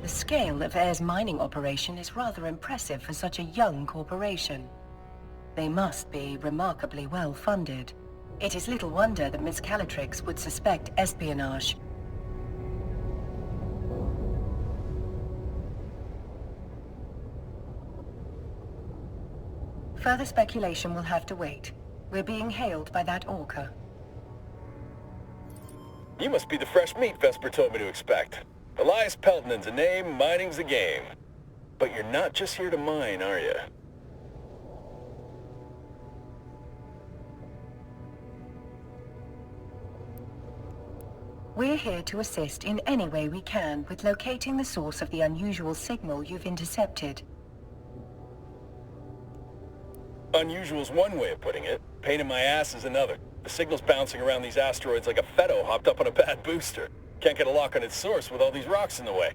The scale of Air's mining operation is rather impressive for such a young corporation. They must be remarkably well funded. It is little wonder that Miss Calatrix would suspect espionage. Further speculation will have to wait. We're being hailed by that orca. You must be the fresh meat Vesper told me to expect. Elias Peltonen's a name, mining's a game. But you're not just here to mine, are you? We're here to assist in any way we can with locating the source of the unusual signal you've intercepted. Unusual's one way of putting it. Pain in my ass is another. The signal's bouncing around these asteroids like a Fetto hopped up on a bad booster. Can't get a lock on its source with all these rocks in the way.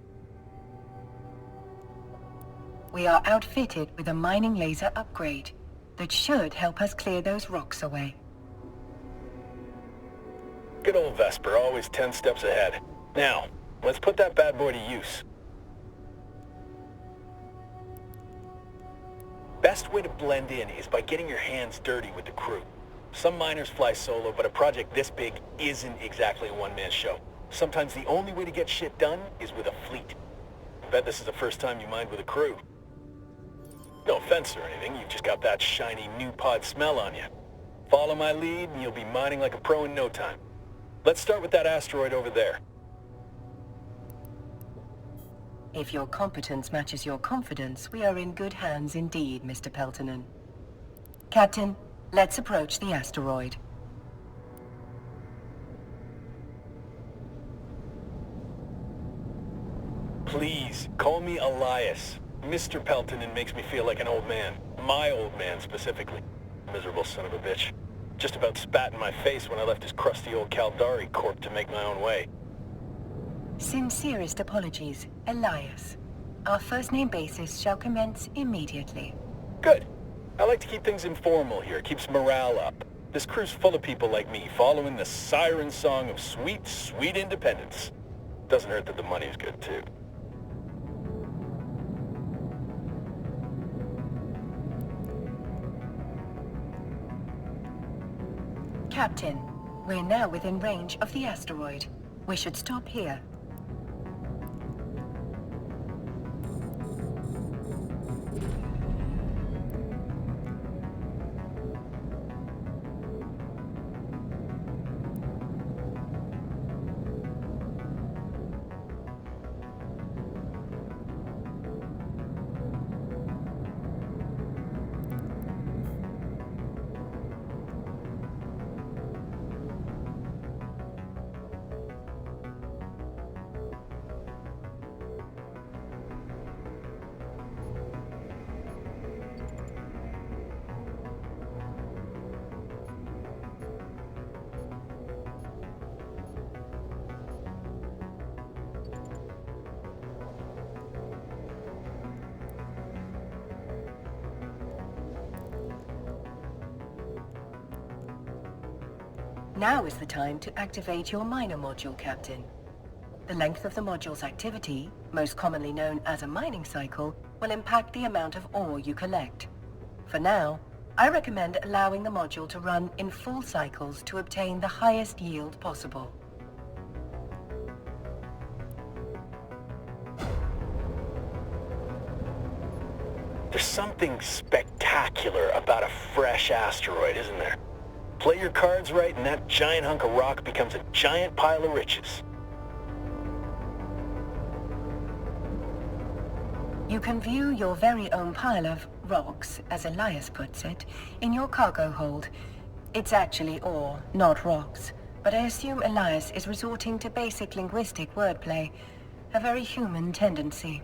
We are outfitted with a mining laser upgrade that should help us clear those rocks away. Good old Vesper, always 10 steps ahead. Now, let's put that bad boy to use. Best way to blend in is by getting your hands dirty with the crew. Some miners fly solo, but a project this big isn't exactly a one-man show. Sometimes the only way to get shit done is with a fleet. I bet this is the first time you mined with a crew. No offense or anything, you've just got that shiny new pod smell on you. Follow my lead and you'll be mining like a pro in no time. Let's start with that asteroid over there. If your competence matches your confidence, we are in good hands indeed, Mr. Peltonen. Captain, let's approach the asteroid. Please, call me Elias. Mr. Peltonen makes me feel like an old man. My old man, specifically. Miserable son of a bitch. Just about spat in my face when I left his crusty old Caldari corp to make my own way. Sincerest apologies, Elias. Our first name basis shall commence immediately. Good. I like to keep things informal here. Keeps morale up. This crew's full of people like me, following the siren song of sweet, sweet independence. Doesn't hurt that the money's good, too. Captain, we're now within range of the asteroid. We should stop here. Now is the time to activate your miner module, Captain. The length of the module's activity, most commonly known as a mining cycle, will impact the amount of ore you collect. For now, I recommend allowing the module to run in full cycles to obtain the highest yield possible. There's something spectacular about a fresh asteroid, isn't there? Play your cards right and that giant hunk of rock becomes a giant pile of riches. You can view your very own pile of rocks, as Elias puts it, in your cargo hold. It's actually ore, not rocks, but I assume Elias is resorting to basic linguistic wordplay, a very human tendency.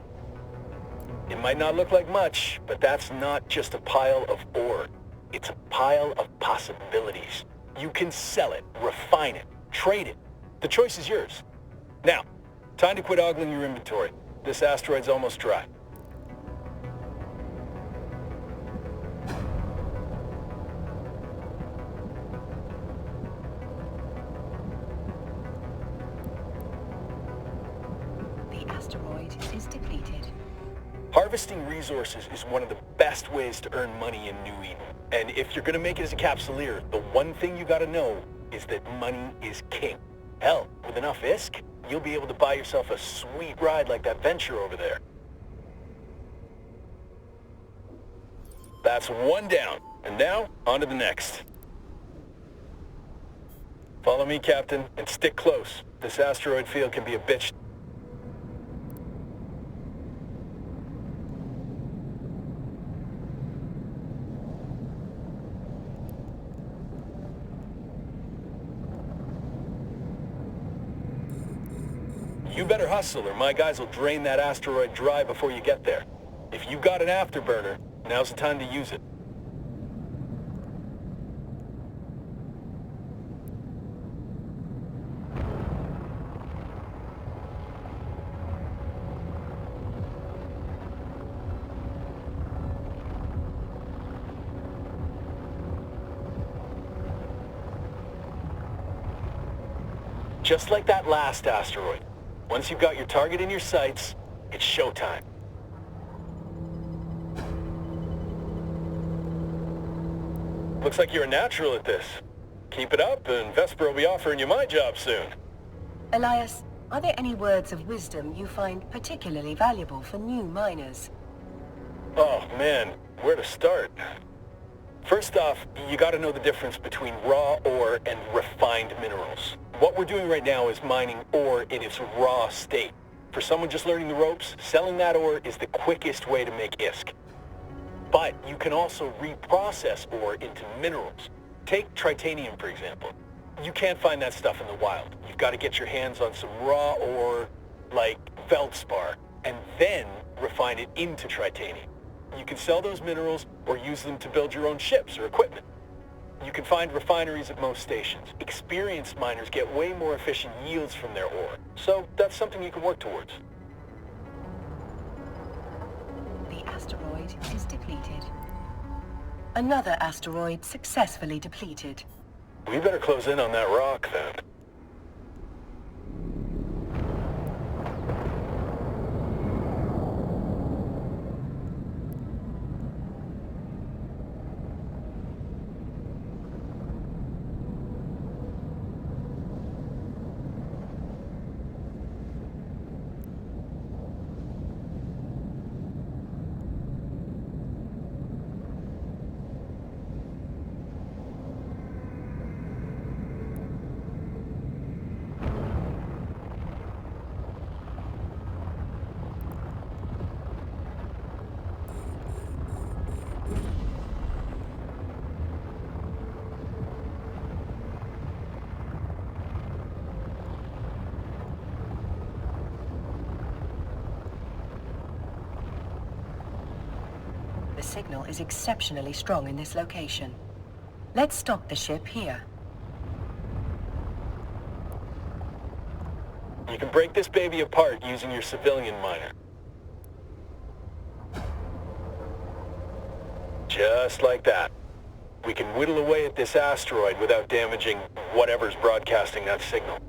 It might not look like much, but that's not just a pile of ore. It's a pile of possibilities. You can sell it, refine it, trade it. The choice is yours. Now, time to quit ogling your inventory. This asteroid's almost dry. The The asteroid is depleted. Harvesting resources is one of the best ways to earn money in New Eden. And if you're gonna make it as a capsuleer, the one thing you gotta know is that money is king. Hell, with enough ISK, you'll be able to buy yourself a sweet ride like that venture over there. That's one down. And now, on to the next. Follow me, Captain, and stick close. This asteroid field can be a bitch. You better hustle, or my guys will drain that asteroid dry before you get there. If you've got an afterburner, now's the time to use it. Just like that last asteroid. Once you've got your target in your sights, it's showtime. Looks like you're a natural at this. Keep it up, and Vesper will be offering you my job soon. Elias, are there any words of wisdom you find particularly valuable for new miners? Oh man, where to start? First off, you gotta know the difference between raw ore and refined minerals. What we're doing right now is mining ore in its raw state. For someone just learning the ropes, selling that ore is the quickest way to make ISK. But you can also reprocess ore into minerals. Take titanium, for example. You can't find that stuff in the wild. You've got to get your hands on some raw ore, like feldspar, and then refine it into titanium. You can sell those minerals or use them to build your own ships or equipment. You can find refineries at most stations. Experienced miners get way more efficient yields from their ore, so that's something you can work towards. The asteroid is depleted. Another asteroid successfully depleted. We better close in on that rock, then. The signal is exceptionally strong in this location. Let's stop the ship here. You can break this baby apart using your civilian miner. Just like that. We can whittle away at this asteroid without damaging whatever's broadcasting that signal.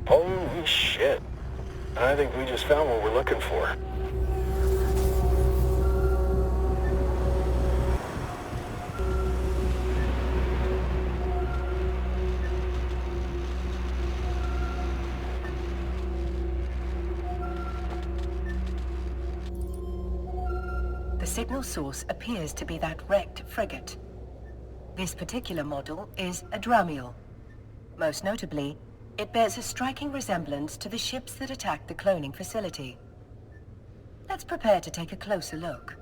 Holy shit. I think we just found what we're looking for. The signal source appears to be that wrecked frigate. This particular model is a Dramiel. Most notably, it bears a striking resemblance to the ships that attacked the cloning facility. Let's prepare to take a closer look.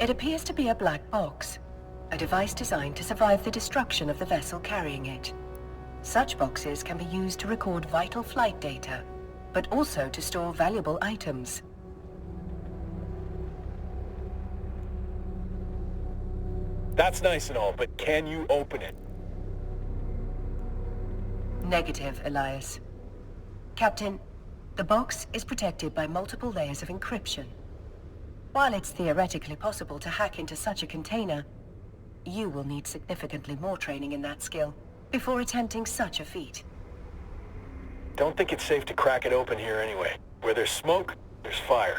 It appears to be a black box, a device designed to survive the destruction of the vessel carrying it. Such boxes can be used to record vital flight data, but also to store valuable items. That's nice and all, but can you open it? Negative, Elias. Captain, the box is protected by multiple layers of encryption. While it's theoretically possible to hack into such a container, you will need significantly more training in that skill before attempting such a feat. Don't think it's safe to crack it open here anyway. Where there's smoke, there's fire.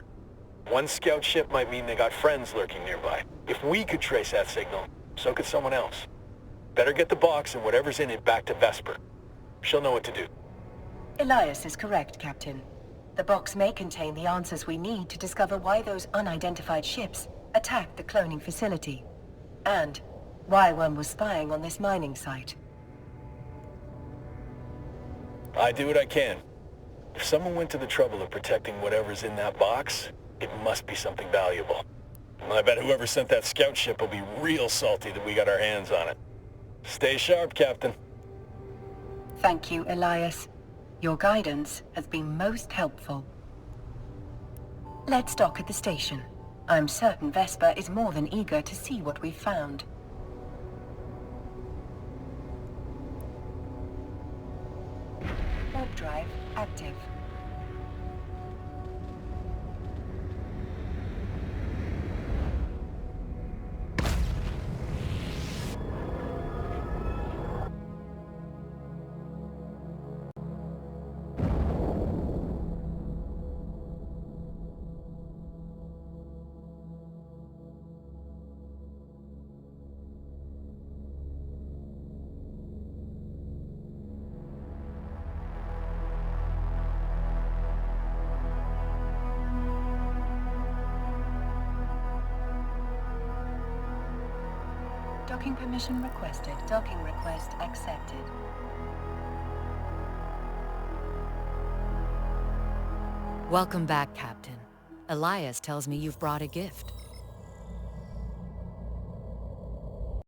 One scout ship might mean they got friends lurking nearby. If we could trace that signal, so could someone else. Better get the box and whatever's in it back to Vesper. She'll know what to do. Elias is correct, Captain. The box may contain the answers we need to discover why those unidentified ships attacked the cloning facility, and why one was spying on this mining site. I do what I can. If someone went to the trouble of protecting whatever's in that box, it must be something valuable. I bet whoever sent that scout ship will be real salty that we got our hands on it. Stay sharp, Captain. Thank you, Elias. Your guidance has been most helpful. Let's dock at the station. I'm certain Vesper is more than eager to see what we've found. Warp drive active. Docking permission requested. Docking request accepted. Welcome back, Captain. Elias tells me you've brought a gift.